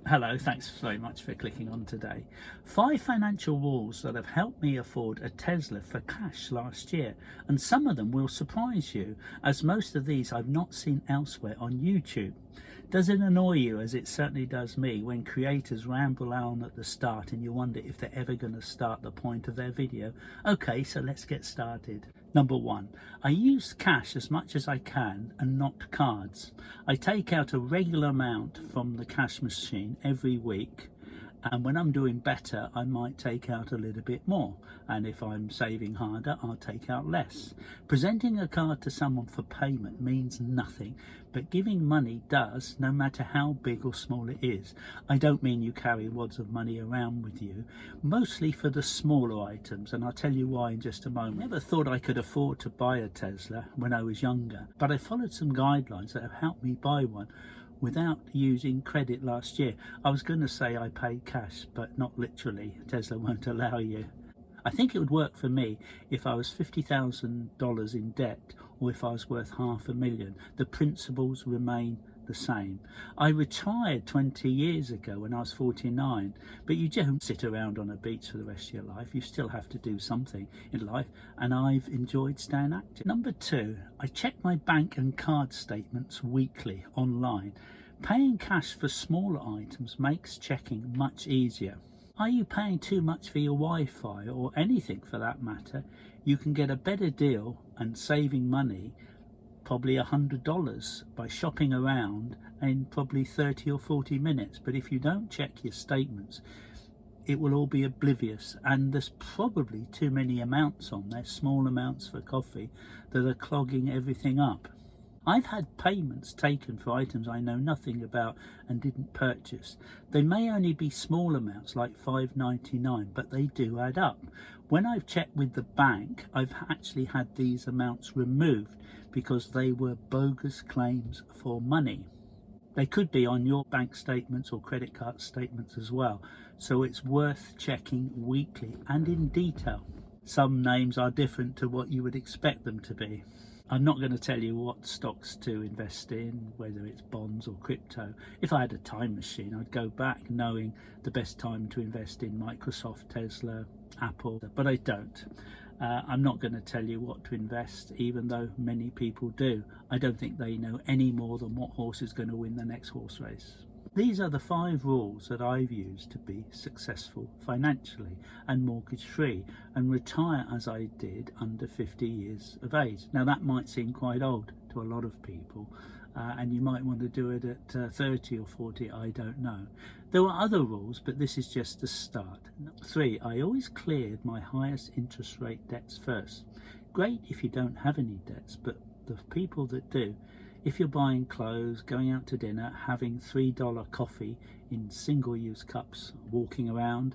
Hello, thanks very much for clicking on today. 5 financial rules that have helped me afford a Tesla for cash last year, and some of them will surprise you, as most of these I've not seen elsewhere on YouTube. Does it annoy you, as it certainly does me, when creators ramble on at the start and you wonder if they're ever going to start the point of their video? Okay, so let's get started. Number 1, I use cash as much as I can and not cards. I take out a regular amount from the cash machine every week, and when I'm doing better I might take out a little bit more, and if I'm saving harder I'll take out less. Presenting a card to someone for payment means nothing, but giving money does, no matter how big or small it is. I don't mean you carry wads of money around with you, mostly for the smaller items, and I'll tell you why in just a moment. I never thought I could afford to buy a Tesla when I was younger, but I followed some guidelines that have helped me buy one without using credit last year. I was going to say I paid cash, but not literally. Tesla won't allow you. I think it would work for me if I was $50,000 in debt, or if I was worth $500,000. The principles remain the same. I retired 20 years ago when I was 49, but you don't sit around on a beach for the rest of your life. You still have to do something in life, and I've enjoyed staying active. Number 2, I check my bank and card statements weekly online. Paying cash for smaller items makes checking much easier. Are you paying too much for your Wi-Fi, or anything for that matter? You can get a better deal and saving money, probably $100, by shopping around in probably 30 or 40 minutes. But if you don't check your statements, it will all be oblivious, and there's probably too many amounts on there, small amounts for coffee, that are clogging everything up. I've had payments taken for items I know nothing about and didn't purchase. They may only be small amounts like $5.99, but they do add up. When I've checked with the bank, I've actually had these amounts removed because they were bogus claims for money. They could be on your bank statements or credit card statements as well, so it's worth checking weekly and in detail. Some names are different to what you would expect them to be. I'm not going to tell you what stocks to invest in, whether it's bonds or crypto. If I had a time machine, I'd go back knowing the best time to invest in Microsoft, Tesla, Apple, but I don't. I'm not going to tell you what to invest, even though many people do. I don't think they know any more than what horse is going to win the next horse race. These are the 5 rules that I've used to be successful financially and mortgage free, and retire as I did under 50 years of age. Now that might seem quite old to a lot of people, and you might want to do it at 30 or 40, I don't know. There were other rules, but this is just the start. 3, I always cleared my highest interest rate debts first. Great if you don't have any debts, but the people that do, if you're buying clothes, going out to dinner, having $3 coffee in single-use cups, walking around,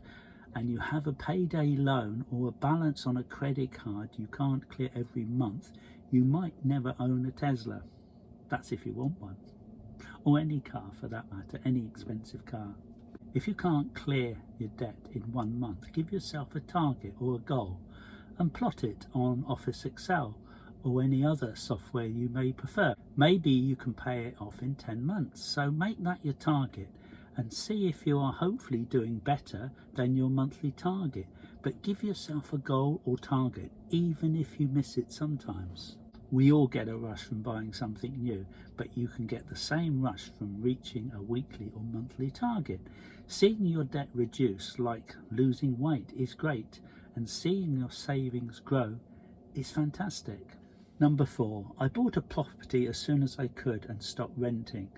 and you have a payday loan or a balance on a credit card you can't clear every month, you might never own a Tesla. That's if you want one. Or any car for that matter, any expensive car. If you can't clear your debt in 1 month, give yourself a target or a goal and plot it on Office Excel or any other software you may prefer. Maybe you can pay it off in 10 months, so make that your target and see if you are hopefully doing better than your monthly target. But give yourself a goal or target, even if you miss it sometimes. We all get a rush from buying something new, but you can get the same rush from reaching a weekly or monthly target. Seeing your debt reduce, like losing weight, is great, and seeing your savings grow is fantastic. Number 4, I bought a property as soon as I could and stopped renting.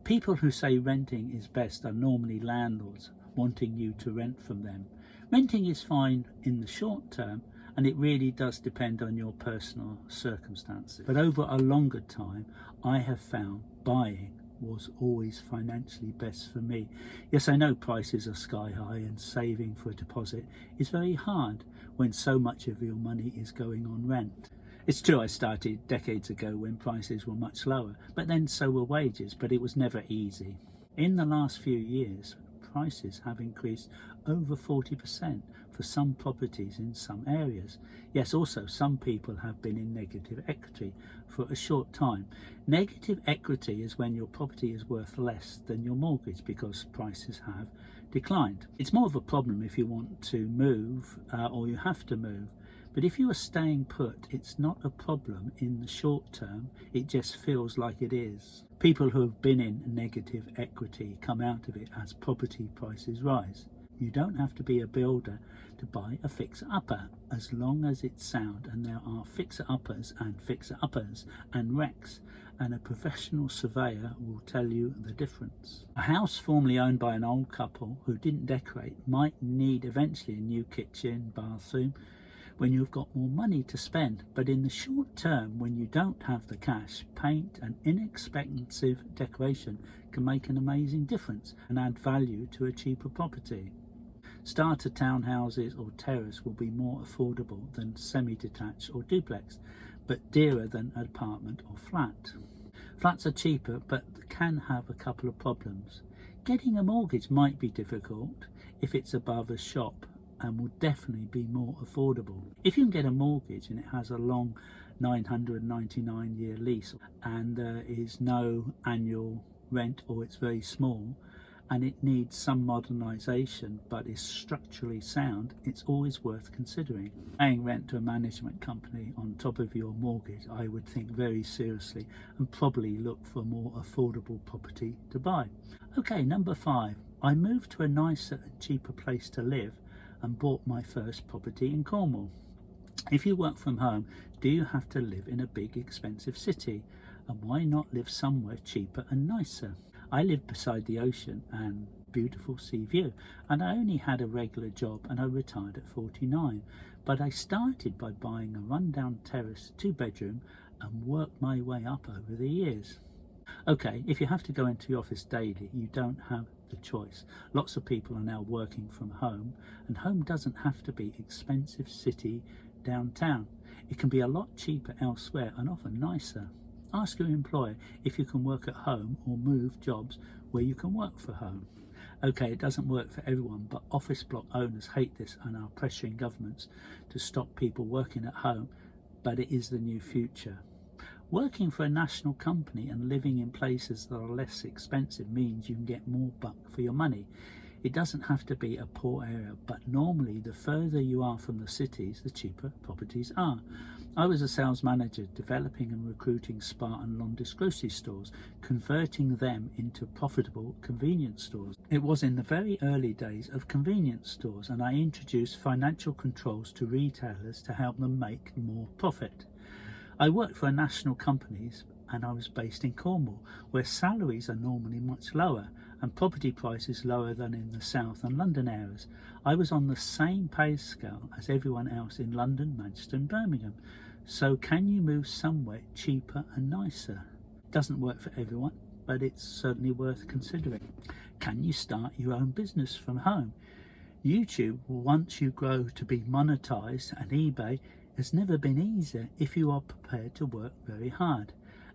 People who say renting is best are normally landlords wanting you to rent from them. Renting is fine in the short term, and it really does depend on your personal circumstances. But over a longer time, I have found buying was always financially best for me. Yes, I know prices are sky high, and saving for a deposit is very hard when so much of your money is going on rent. It's true I started decades ago when prices were much lower, but then so were wages, but it was never easy. In the last few years, prices have increased over 40% for some properties in some areas. Yes, also some people have been in negative equity for a short time. Negative equity is when your property is worth less than your mortgage because prices have declined. It's more of a problem if you want to move or you have to move. But if you are staying put, it's not a problem in the short term, it just feels like it is. People who have been in negative equity come out of it as property prices rise. You don't have to be a builder to buy a fixer-upper, as long as it's sound, and there are fixer-uppers and wrecks, and a professional surveyor will tell you the difference. A house formerly owned by an old couple who didn't decorate might need eventually a new kitchen, bathroom, when you've got more money to spend, but in the short term, when you don't have the cash, paint and inexpensive decoration can make an amazing difference and add value to a cheaper property. Starter townhouses or terrace will be more affordable than semi-detached or duplex, but dearer than an apartment or flat. Flats are cheaper but can have a couple of problems. Getting a mortgage might be difficult if it's above a shop, and will definitely be more affordable. If you can get a mortgage and it has a long 999-year lease and there is no annual rent, or it's very small and it needs some modernisation but is structurally sound, it's always worth considering. Paying rent to a management company on top of your mortgage, I would think very seriously and probably look for a more affordable property to buy. Okay, number 5. I moved to a nicer and cheaper place to live and bought my first property in Cornwall. If you work from home, do you have to live in a big expensive city? And why not live somewhere cheaper and nicer? I live beside the ocean and beautiful sea view, and I only had a regular job and I retired at 49. But I started by buying a rundown terrace 2-bedroom and worked my way up over the years. Okay, if you have to go into the office daily, you don't have the choice. Lots of people are now working from home, and home doesn't have to be expensive city downtown. It can be a lot cheaper elsewhere and often nicer. Ask your employer if you can work at home or move jobs where you can work from home. Okay, it doesn't work for everyone, but office block owners hate this and are pressuring governments to stop people working at home, but it is the new future. Working for a national company and living in places that are less expensive means you can get more buck for your money. It doesn't have to be a poor area, but normally the further you are from the cities, the cheaper properties are. I was a sales manager developing and recruiting Spar and Londis grocery stores, converting them into profitable convenience stores. It was in the very early days of convenience stores, and I introduced financial controls to retailers to help them make more profit. I worked for national companies and I was based in Cornwall, where salaries are normally much lower and property prices lower than in the South and London areas. I was on the same pay scale as everyone else in London, Manchester and Birmingham. So can you move somewhere cheaper and nicer? Doesn't work for everyone, but it's certainly worth considering. Can you start your own business from home? YouTube, once you grow to be monetized, and eBay has never been easier if you are prepared to work very hard.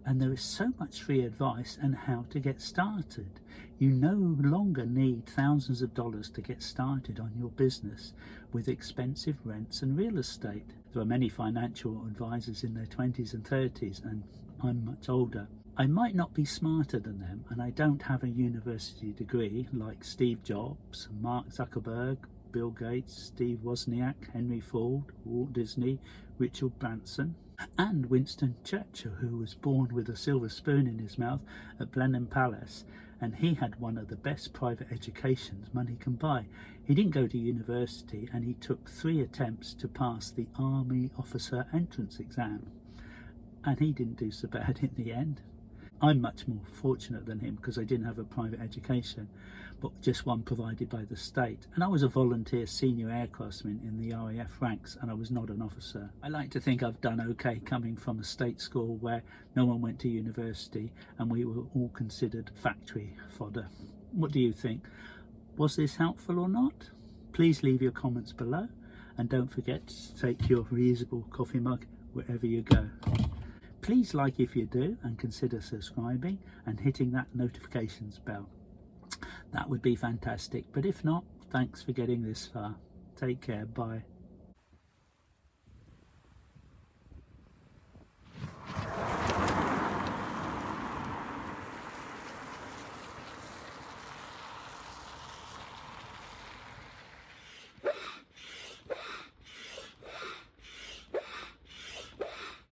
And there is so much free advice on how to get started. You no longer need thousands of dollars to get started on your business with expensive rents and real estate. There are many financial advisors in their 20s and 30s, and I'm much older. I might not be smarter than them, and I don't have a university degree like Steve Jobs, Mark Zuckerberg, Bill Gates, Steve Wozniak, Henry Ford, Walt Disney, Richard Branson, and Winston Churchill, who was born with a silver spoon in his mouth at Blenheim Palace, and he had one of the best private educations money can buy. He didn't go to university, and he took 3 attempts to pass the Army Officer Entrance Exam, and he didn't do so bad in the end. I'm much more fortunate than him because I didn't have a private education, but just one provided by the state. And I was a volunteer senior aircraftsman in the RAF ranks, and I was not an officer. I like to think I've done okay coming from a state school where no one went to university and we were all considered factory fodder. What do you think? Was this helpful or not? Please leave your comments below, and don't forget to take your reusable coffee mug wherever you go. Please like if you do, and consider subscribing and hitting that notifications bell. that would be fantastic. But if not, thanks for getting this far. Take care. Bye.